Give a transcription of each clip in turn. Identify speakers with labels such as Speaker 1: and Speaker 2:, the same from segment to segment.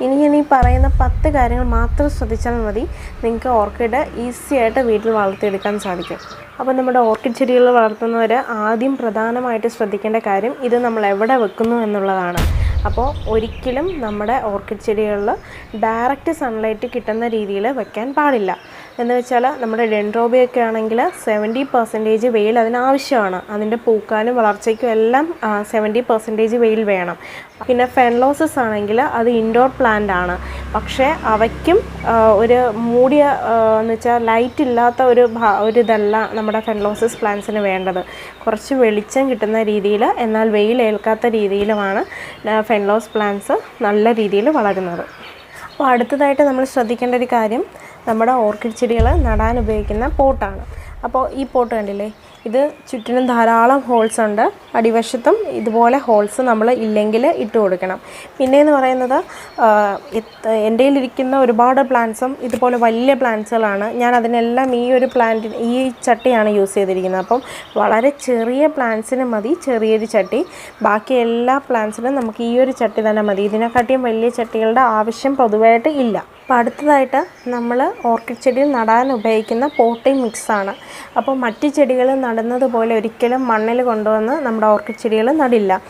Speaker 1: ഇനി പറയുന്ന 10 കാര്യങ്ങൾ മാത്രം ശ്രദ്ധിച്ചാൽ മതി നിങ്ങൾക്ക് ഓർക്കിഡ് ഈസി ആയിട്ട് വീട്ടിൽ വളർത്തിയെടുക്കാൻ സാധിക്കും. അപ്പോൾ നമ്മുടെ ഓർക്കിഡ് ചെടികൾ വളർത്തുന്നവർ ആദ്യം പ്രധാനമായിട്ട് ശ്രദ്ധിക്കേണ്ട കാര്യം ഇത് നമ്മൾ എവിടെ വെക്കുന്നു എന്നുള്ളതാണ്. അപ്പോൾ ഒരിക്കലും നമ്മുടെ ഓർക്കിഡ് ചെടികളിൽ ഡയറക്റ്റ് സൺലൈറ്റ് കിട്ടുന്ന രീതിയിൽ വെക്കാൻ പാടില്ല. എന്ന് വെച്ചാൽ നമ്മുടെ ഡെൻഡ്രോബിയൊക്കെ ആണെങ്കിൽ 70% വെയിൽ അതിനാവശ്യമാണ്. അതിൻ്റെ പൂക്കാനും വളർച്ചയ്ക്കും എല്ലാം 70% വെയിൽ വേണം. പിന്നെ ഫെൻലോസസ് ആണെങ്കിൽ അത് ഇൻഡോർ പ്ലാന്റ് ആണ്. പക്ഷേ അവയ്ക്കും ഒരു മൂടിയ എന്ന് വെച്ചാൽ ലൈറ്റ് ഇല്ലാത്ത ഒരു ഇതല്ല നമ്മുടെ ഫെൻലോസസ് പ്ലാന്റ്സിന് വേണ്ടത്. കുറച്ച് വെളിച്ചം കിട്ടുന്ന രീതിയിൽ എന്നാൽ വെയിൽ ഏൽക്കാത്ത രീതിയിലുമാണ് ഫെൻലോസ് പ്ലാന്റ്സ് നല്ല രീതിയിൽ വളരുന്നത്. അപ്പോൾ അടുത്തതായിട്ട് നമ്മൾ ശ്രദ്ധിക്കേണ്ട ഒരു കാര്യം നമ്മുടെ ഓർക്കിഡ് ചെടികൾ നടാൻ ഉപയോഗിക്കുന്ന പോട്ടാണ്. അപ്പോൾ ഈ പോട്ട് കണ്ടില്ലേ, ഇത് ചുറ്റിനും ധാരാളം ഹോൾസ് ഉണ്ട്. അടിവശത്തും ഇതുപോലെ ഹോൾസ് നമ്മൾ ഇല്ലെങ്കിൽ ഇട്ട് കൊടുക്കണം. പിന്നെയെന്ന് പറയുന്നത് എൻ്റെ കയ്യിലിരിക്കുന്ന ഒരുപാട് പ്ലാന്റ്സും ഇതുപോലെ വലിയ പ്ലാന്റ്സുകളാണ്. ഞാൻ അതിനെല്ലാം ഈ ചട്ടിയാണ് യൂസ് ചെയ്തിരിക്കുന്നത്. അപ്പം വളരെ ചെറിയ പ്ലാന്റ്സിന് മതി ചെറിയൊരു ചട്ടി. ബാക്കി എല്ലാ പ്ലാന്റ്സിനും നമുക്ക് ഈ ഒരു ചട്ടി തന്നെ മതി. ഇതിനെക്കാട്ടിയും വലിയ ചട്ടികളുടെ ആവശ്യം പൊതുവായിട്ട് ഇല്ല. അപ്പോൾ അടുത്തതായിട്ട് നമ്മൾ ഓർക്കിഡ് ചെടിയിൽ നടാൻ ഉപയോഗിക്കുന്ന പോട്ടിംഗ് മിക്സാണ്. അപ്പോൾ മറ്റ് ചെടികൾ നടുന്നത് പോലെ ഒരിക്കലും മണ്ണിൽ കൊണ്ടുവന്ന് നമ്മുടെ ഓർക്കിഡ് ചെടികൾ നടില്ല.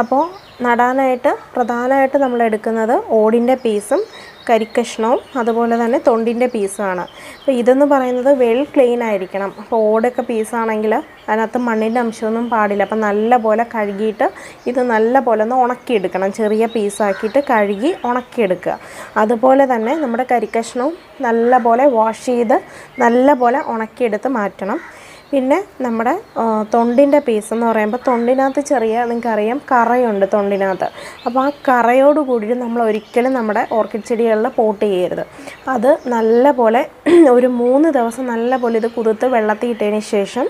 Speaker 1: അപ്പോൾ നടാനായിട്ട് പ്രധാനമായിട്ട് നമ്മൾ എടുക്കുന്നത് ഓടിൻ്റെ പീസും കരിക്കഷ്ണവും അതുപോലെ തന്നെ തൊണ്ടിൻ്റെ പീസുമാണ്. അപ്പോൾ ഇതെന്ന് പറയുന്നത് വെൽ ക്ലീൻ ആയിരിക്കണം. അപ്പോൾ ഓടൊക്കെ പീസാണെങ്കിൽ അതിനകത്ത് മണ്ണിൻ്റെ അംശമൊന്നും പാടില്ല. അപ്പോൾ നല്ല പോലെ കഴുകിയിട്ട് ഇത് നല്ല പോലെ ഒന്ന് ഉണക്കിയെടുക്കണം. ചെറിയ പീസാക്കിയിട്ട് കഴുകി ഉണക്കിയെടുക്കുക. അതുപോലെ തന്നെ നമ്മുടെ കരിക്കഷ്ണവും നല്ല പോലെ വാഷ് ചെയ്ത് നല്ല പോലെ ഉണക്കിയെടുത്ത് മാറ്റണം. പിന്നെ നമ്മുടെ തൊണ്ടിൻ്റെ പീസ് എന്ന് പറയുമ്പോൾ തൊണ്ടിനകത്ത് നിങ്ങൾക്കറിയാം കറയുണ്ട് തൊണ്ടിനകത്ത്. അപ്പോൾ ആ കറയോട് കൂടിയിട്ട് നമ്മൾ ഒരിക്കലും നമ്മുടെ ഓർക്കിഡ് ചെടികളിൽ പോട്ട് ചെയ്യരുത്. അത് നല്ല പോലെ ഒരു 3 ദിവസം നല്ല പോലെ ഇത് കുതിർത്ത് വെള്ളത്തിൽ ഇട്ടതിന് ശേഷം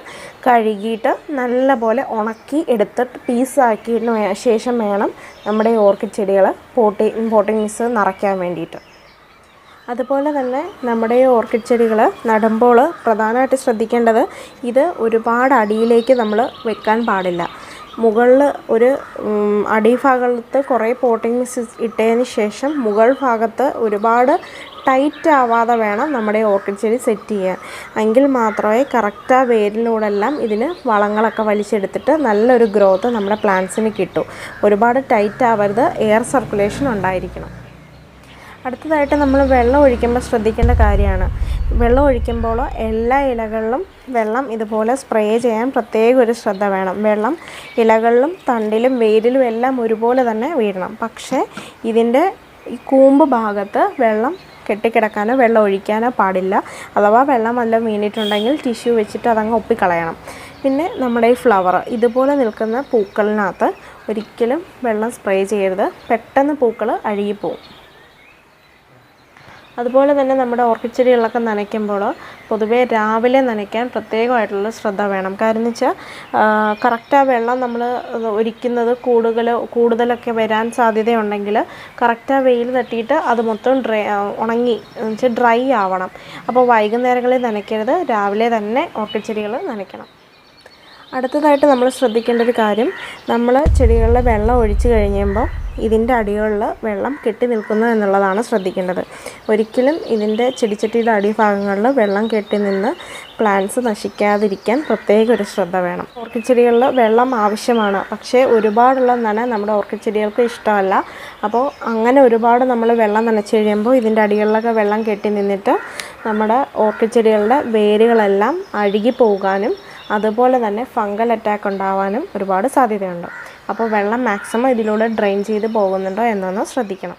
Speaker 1: കഴുകിയിട്ട് നല്ല പോലെ ഉണക്കി എടുത്തിട്ട് പീസാക്കിയതിന് ശേഷം വേണം നമ്മുടെ ഓർക്കിഡ് ചെടികൾ പോട്ടിംഗ് മിക്സ് നിറയ്ക്കാൻ വേണ്ടിയിട്ട്. അതുപോലെ തന്നെ നമ്മുടെ ഓർക്കിഡ് ചെടികൾ നടുമ്പോൾ പ്രധാനമായിട്ട് ശ്രദ്ധിക്കേണ്ടത് ഇത് ഒരുപാട് അടിയിലേക്ക് നമ്മൾ വെക്കാൻ പാടില്ല. മുകളിൽ ഒരു അടിഭാഗത്ത് കുറേ പോട്ടിംഗ് മിക്സ് ഇട്ടതിന് ശേഷം മുകൾ ഭാഗത്ത് ഒരുപാട് ടൈറ്റ് ആവാതെ വേണം നമ്മുടെ ഓർക്കിഡ് ചെടി സെറ്റ് ചെയ്യാൻ. എങ്കിൽ മാത്രമേ കറക്റ്റ് ആ വേരിലൂടെല്ലാം ഇതിന് വളങ്ങളൊക്കെ വലിച്ചെടുത്തിട്ട് നല്ലൊരു ഗ്രോത്ത് നമ്മുടെ പ്ലാന്റ്സിന് കിട്ടൂ. ഒരുപാട് ടൈറ്റ് ആവരുത്, എയർ സർക്കുലേഷൻ ഉണ്ടായിരിക്കണം. അടുത്തതായിട്ട് നമ്മൾ വെള്ളം ഒഴിക്കുമ്പോൾ ശ്രദ്ധിക്കേണ്ട കാര്യമാണ്. വെള്ളം ഒഴിക്കുമ്പോൾ എല്ലാ ഇലകളിലും വെള്ളം ഇതുപോലെ സ്പ്രേ ചെയ്യാൻ പ്രത്യേക ഒരു ശ്രദ്ധ വേണം. വെള്ളം ഇലകളിലും തണ്ടിലും വേരിലും എല്ലാം ഒരുപോലെ തന്നെ വീഴണം. പക്ഷേ ഇതിൻ്റെ ഈ കൂമ്പ് ഭാഗത്ത് വെള്ളം കെട്ടിക്കിടക്കാനോ വെള്ളം ഒഴിക്കാനോ പാടില്ല. അഥവാ വെള്ളം വല്ലതും വീണിട്ടുണ്ടെങ്കിൽ ടിഷ്യൂ വെച്ചിട്ട് അതങ്ങ് ഒപ്പിക്കളയണം. പിന്നെ നമ്മുടെ ഈ ഫ്ലവർ ഇതുപോലെ നിൽക്കുന്ന പൂക്കളിനകത്ത് ഒരിക്കലും വെള്ളം സ്പ്രേ ചെയ്യരുത്. പെട്ടെന്ന് പൂക്കൾ അഴുകിപ്പോവും. അതുപോലെ തന്നെ നമ്മുടെ ഓർക്കിഡ് ചെടികളൊക്കെ നനയ്ക്കുമ്പോൾ പൊതുവേ രാവിലെ നനയ്ക്കാൻ പ്രത്യേകമായിട്ടുള്ള ശ്രദ്ധ വേണം. കാരണം എന്ന് വെച്ചാൽ കറക്റ്റ് ആ വെള്ളം നമ്മൾ ഒഴിക്കുന്നത് കൂടുതലൊക്കെ വരാൻ സാധ്യതയുണ്ടെങ്കിൽ കറക്റ്റ് ആ വെയിൽ തട്ടിയിട്ട് അത് മൊത്തം ഡ്രൈ ആവണം. അപ്പോൾ വൈകുന്നേരങ്ങളിൽ നനയ്ക്കരുത്, രാവിലെ തന്നെ ഓർക്കിഡ് ചെടികൾ നനയ്ക്കണം. അടുത്തതായിട്ട് നമ്മൾ ശ്രദ്ധിക്കേണ്ട ഒരു കാര്യം, നമ്മൾ ചെടികളിൽ വെള്ളം ഒഴിച്ച് കഴിയുമ്പോൾ ഇതിൻ്റെ അടികളിൽ വെള്ളം കെട്ടി നിൽക്കുന്നു എന്നുള്ളതാണ് ശ്രദ്ധിക്കേണ്ടത്. ഒരിക്കലും ഇതിൻ്റെ ചെടിച്ചട്ടിയുടെ അടിഭാഗങ്ങളിൽ വെള്ളം കെട്ടി നിന്ന് പ്ലാന്റ്സ് നശിക്കാതിരിക്കാൻ പ്രത്യേക ഒരു ശ്രദ്ധ വേണം. ഓർക്കിഡ് ചെടികളിൽ വെള്ളം ആവശ്യമാണ്, പക്ഷേ ഒരുപാടുള്ള നന നമ്മുടെ ഓർക്കിഡ് ചെടികൾക്ക് ഇഷ്ടമല്ല. അപ്പോൾ അങ്ങനെ ഒരുപാട് നമ്മൾ വെള്ളം നനച്ച് കഴിയുമ്പോൾ ഇതിൻ്റെ അടികളിലൊക്കെ വെള്ളം കെട്ടി നിന്നിട്ട് നമ്മുടെ ഓർക്കിഡ് ചെടികളുടെ വേരുകളെല്ലാം അഴുകി പോകാനും അതുപോലെ തന്നെ ഫംഗൽ അറ്റാക്ക് ഉണ്ടാവാനും ഒരുപാട് സാധ്യതയുണ്ട്. അപ്പോൾ വെള്ളം മാക്സിമം ഇതിലൂടെ ഡ്രെയിൻ ചെയ്ത് പോകുന്നുണ്ടോ എന്നൊന്ന് ശ്രദ്ധിക്കണം.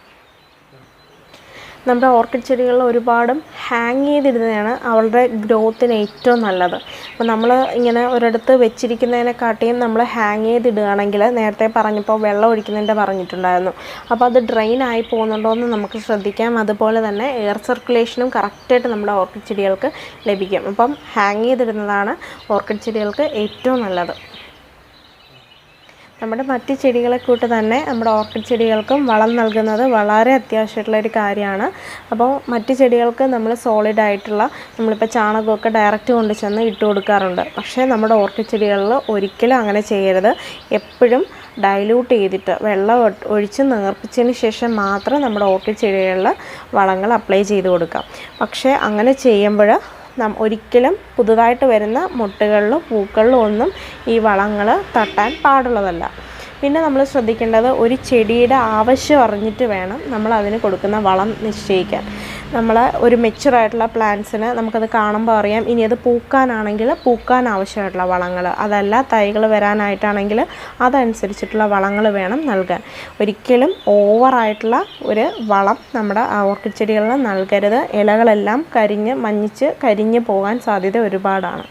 Speaker 1: നമ്മുടെ ഓർക്കിഡ് ചെടികളിൽ ഒരുപാടും ഹാങ് ചെയ്തിടുന്നതാണ് അവളുടെ ഗ്രോത്തിന് ഏറ്റവും നല്ലത്. അപ്പോൾ നമ്മൾ ഇങ്ങനെ ഒരിടത്ത് വെച്ചിരിക്കുന്നതിനെക്കാട്ടിയും നമ്മൾ ഹാങ് ചെയ്തിടുകയാണെങ്കിൽ നേരത്തെ പറഞ്ഞപ്പോൾ വെള്ളം ഒഴിക്കുന്നതിൻ്റെ പറഞ്ഞിട്ടുണ്ടായിരുന്നു. അപ്പോൾ അത് ഡ്രെയിൻ ആയി പോകുന്നുണ്ടോ എന്ന് നമുക്ക് ശ്രദ്ധിക്കാം. അതുപോലെ തന്നെ എയർ സർക്കുലേഷനും കറക്റ്റായിട്ട് നമ്മുടെ ഓർക്കിഡ് ചെടികൾക്ക് ലഭിക്കും. അപ്പം ഹാങ് ചെയ്തിടുന്നതാണ് ഓർക്കിഡ് ചെടികൾക്ക് ഏറ്റവും നല്ലത്. നമ്മുടെ മറ്റ് ചെടികളെ കൂട്ട് തന്നെ നമ്മുടെ ഓർക്കിഡ് ചെടികൾക്കും വളം നൽകുന്നത് വളരെ അത്യാവശ്യമായിട്ടുള്ളൊരു കാര്യമാണ്. അപ്പോൾ മറ്റ് ചെടികൾക്ക് നമ്മൾ സോളിഡായിട്ടുള്ള നമ്മളിപ്പോൾ ചാണകമൊക്കെ ഡയറക്റ്റ് കൊണ്ട് ചെന്ന് ഇട്ട് കൊടുക്കാറുണ്ട്. പക്ഷേ നമ്മുടെ ഓർക്കിഡ് ചെടികളിൽ ഒരിക്കലും അങ്ങനെ ചെയ്യരുത്. എപ്പോഴും ഡൈല്യൂട്ട് ചെയ്തിട്ട് വെള്ളം ഒഴിച്ച് നേർപ്പിച്ചതിന് ശേഷം മാത്രം നമ്മുടെ ഓർക്കിഡ് ചെടികളിൽ വളങ്ങൾ അപ്ലൈ ചെയ്ത് കൊടുക്കാം. പക്ഷേ അങ്ങനെ ചെയ്യുമ്പോൾ ഒരിക്കലും പുതുതായിട്ട് വരുന്ന മുട്ടുകളിലും പൂക്കളിലും ഒന്നും ഈ വളങ്ങൾ തട്ടാൻ പാടുള്ളതല്ല. പിന്നെ നമ്മൾ ശ്രദ്ധിക്കേണ്ടത് ഒരു ചെടിയുടെ ആവശ്യം അറിഞ്ഞിട്ട് വേണം നമ്മൾ അതിന് കൊടുക്കുന്ന വളം നിശ്ചയിക്കാൻ. നമ്മൾ ഒരു മെച്യൂറായിട്ടുള്ള പ്ലാന്റ്സിന് നമുക്കത് കാണുമ്പോൾ അറിയാം ഇനി അത് പൂക്കാനാണെങ്കിൽ പൂക്കാൻ ആവശ്യമായിട്ടുള്ള വളങ്ങൾ, അതല്ല തൈകൾ വരാനായിട്ടാണെങ്കിൽ അതനുസരിച്ചിട്ടുള്ള വളങ്ങൾ വേണം നൽകാൻ. ഒരിക്കലും ഓവറായിട്ടുള്ള ഒരു വളം നമ്മുടെ ഓർക്കിഡ് ചെടികളിൽ നൽകരുത്. ഇലകളെല്ലാം മഞ്ഞിച്ച് കരിഞ്ഞ് പോകാൻ സാധ്യത ഒരുപാടാണ്.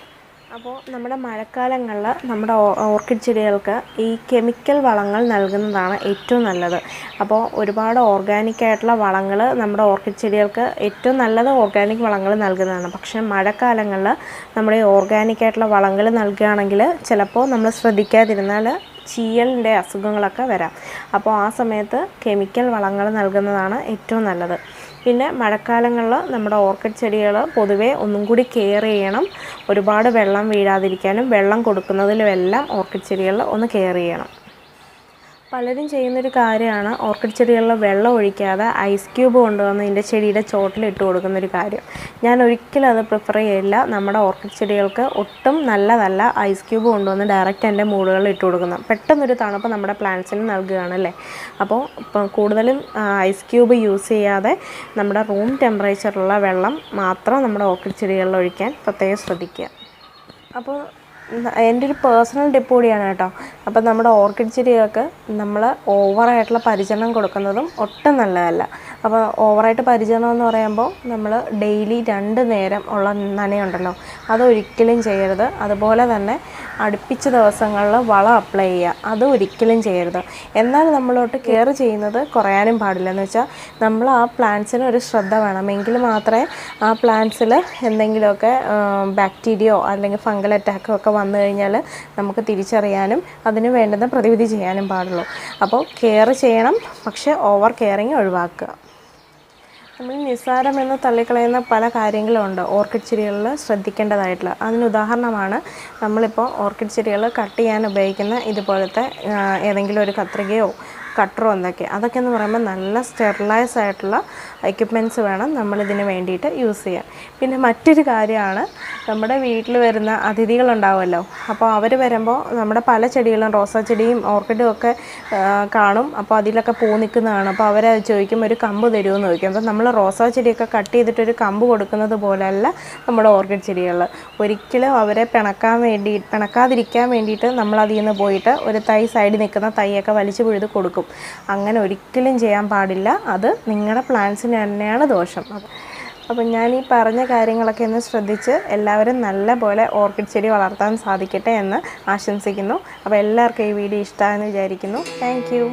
Speaker 1: അപ്പോൾ നമ്മുടെ മഴക്കാലങ്ങളിൽ നമ്മുടെ ഓർക്കിഡ് ചെടികൾക്ക് ഈ കെമിക്കൽ വളങ്ങൾ നൽകുന്നതാണ് ഏറ്റവും നല്ലത്. അപ്പോൾ ഒരുപാട് ഓർഗാനിക്കായിട്ടുള്ള വളങ്ങൾ നമ്മുടെ ഓർക്കിഡ് ചെടികൾക്ക് ഏറ്റവും നല്ലത് ഓർഗാനിക് വളങ്ങൾ നൽകുന്നതാണ്. പക്ഷേ മഴക്കാലങ്ങളിൽ നമ്മുടെ ഓർഗാനിക്കായിട്ടുള്ള വളങ്ങൾ നൽകുകയാണെങ്കിൽ ചിലപ്പോൾ നമ്മൾ ശ്രദ്ധിക്കാതിരുന്നാൽ ചീയലിൻ്റെ അസുഖങ്ങളൊക്കെ വരാം. അപ്പോൾ ആ സമയത്ത് കെമിക്കൽ വളങ്ങൾ നൽകുന്നതാണ് ഏറ്റവും നല്ലത്. പിന്നെ മഴക്കാലങ്ങളിൽ നമ്മുടെ ഓർക്കിഡ് ചെടികൾ പൊതുവേ ഒന്നും കൂടി കെയർ ചെയ്യണം. ഒരുപാട് വെള്ളം വീഴാതിരിക്കാനും വെള്ളം കൊടുക്കുന്നതിലുമെല്ലാം ഓർക്കിഡ് ചെടികളിൽ ഒന്ന് കെയർ ചെയ്യണം. പലരും ചെയ്യുന്നൊരു കാര്യമാണ് ഓർക്കിഡ് ചെടികളിൽ വെള്ളം ഒഴിക്കാതെ ഐസ് ക്യൂബ് കൊണ്ടുവന്ന് ഇതിൻ്റെ ചെടിയുടെ ചോട്ടിലിട്ട് കൊടുക്കുന്നൊരു കാര്യം. ഞാൻ ഒരിക്കലും അത് പ്രിഫർ ചെയ്യില്ല. നമ്മുടെ ഓർക്കിഡ് ചെടികൾക്ക് ഒട്ടും നല്ലതല്ല ഐസ് ക്യൂബ് കൊണ്ടുവന്ന് ഡയറക്റ്റ് എൻ്റെ മൂടുകളിൽ ഇട്ട് കൊടുക്കുന്നത്. പെട്ടെന്നൊരു തണുപ്പ് നമ്മുടെ പ്ലാന്റ്സിന് നൽകുകയാണല്ലേ. അപ്പോൾ കൂടുതലും ഐസ് ക്യൂബ് യൂസ് ചെയ്യാതെ നമ്മുടെ റൂം ടെമ്പറേച്ചറിലുള്ള വെള്ളം മാത്രം നമ്മുടെ ഓർക്കിഡ് ചെടികളിൽ ഒഴിക്കാൻ പ്രത്യേകം ശ്രദ്ധിക്കുക. അപ്പോൾ എൻ്റെ ഒരു പേഴ്സണൽ ടിപ്പ് കൂടിയാണ് കേട്ടോ. അപ്പോൾ നമ്മുടെ ഓർക്കിഡ് ചെടികൾക്ക് നമ്മൾ ഓവറായിട്ടുള്ള പരിചരണം കൊടുക്കുന്നതും ഒട്ടും നല്ലതല്ല. അപ്പോൾ ഓവറായിട്ട് പരിചരണം എന്ന് പറയുമ്പോൾ നമ്മൾ ഡെയിലി 2 നേരം ഉള്ള നനയുണ്ടല്ലോ, അതൊരിക്കലും ചെയ്യരുത്. അതുപോലെ തന്നെ അടുപ്പിച്ച ദിവസങ്ങളിൽ വളം അപ്ലൈ ചെയ്യുക, അതും ഒരിക്കലും ചെയ്യരുത്. എന്നാൽ നമ്മളോട്ട് കെയർ ചെയ്യുന്നത് കുറയാനും പാടില്ല. എന്ന് വെച്ചാൽ നമ്മൾ ആ പ്ലാന്റ്സിന് ഒരു ശ്രദ്ധ വേണം. എങ്കിൽ മാത്രമേ ആ പ്ലാന്റ്സിൽ എന്തെങ്കിലുമൊക്കെ ബാക്ടീരിയയോ അല്ലെങ്കിൽ ഫംഗൽ അറ്റാക്കോ ഒക്കെ വന്നു കഴിഞ്ഞാൽ നമുക്ക് തിരിച്ചറിയാനും അതിന് വേണ്ടുന്ന പ്രതിവിധി ചെയ്യാനും പാടുള്ളൂ. അപ്പോൾ കെയർ ചെയ്യണം, പക്ഷേ ഓവർ കെയറിങ് ഒഴിവാക്കുക. നമ്മൾ നിസ്സാരമെന്ന് തള്ളിക്കളയുന്ന പല കാര്യങ്ങളുമുണ്ട് ഓർക്കിഡ് ചെടികളിൽ ശ്രദ്ധിക്കേണ്ടതായിട്ടുള്ള. അതിനുദാഹരണമാണ് നമ്മളിപ്പോൾ ഓർക്കിഡ് ചെടികൾ കട്ട് ചെയ്യാൻ ഉപയോഗിക്കുന്ന ഇതുപോലത്തെ ഏതെങ്കിലും ഒരു കത്രികയോ കട്ടറോ അതൊക്കെ എന്ന് പറയുമ്പോൾ നല്ല സ്റ്റെറിലൈസ് ആയിട്ടുള്ള എക്യുപ്മെൻറ്റ്സ് വേണം നമ്മളിതിന് വേണ്ടിയിട്ട് യൂസ് ചെയ്യാൻ. പിന്നെ മറ്റൊരു കാര്യമാണ്, നമ്മുടെ വീട്ടിൽ വരുന്ന അതിഥികളുണ്ടാവുമല്ലോ. അപ്പോൾ അവർ വരുമ്പോൾ നമ്മുടെ പല ചെടികളും റോസാ ചെടിയും ഓർക്കിഡും ഒക്കെ കാണും. അപ്പോൾ അതിലൊക്കെ പൂ നിൽക്കുന്നതാണ്. അപ്പോൾ അവരത് ചോദിക്കും ഒരു കമ്പ് തരുമെന്ന് ചോദിക്കും. അപ്പോൾ നമ്മൾ റോസാ ചെടിയൊക്കെ കട്ട് ചെയ്തിട്ടൊരു കമ്പ് കൊടുക്കുന്നത് പോലെയല്ല നമ്മുടെ ഓർക്കിഡ് ചെടികളിൽ. ഒരിക്കലും അവരെ പിണക്കാതിരിക്കാൻ വേണ്ടിയിട്ട് നമ്മളതിൽ നിന്ന് പോയിട്ട് ഒരു തൈ സൈഡിൽ നിൽക്കുന്ന തൈയൊക്കെ വലിച്ചു പിഴുത് കൊടുക്കും. അങ്ങനെ ഒരിക്കലും ചെയ്യാൻ പാടില്ല. അത് നിങ്ങളുടെ പ്ലാന്റ്സിന് തന്നെയാണ് ദോഷം. അപ്പം ഞാൻ ഈ പറഞ്ഞ കാര്യങ്ങളൊക്കെ ഒന്ന് ശ്രദ്ധിച്ച് എല്ലാവരും നല്ല പോലെ ഓർക്കിഡ് ചെടി വളർത്താൻ സാധിക്കട്ടെ എന്ന് ആശംസിക്കുന്നു. അപ്പോൾ എല്ലാവർക്കും ഈ വീഡിയോ ഇഷ്ടമായെന്ന് വിചാരിക്കുന്നു. Thank you.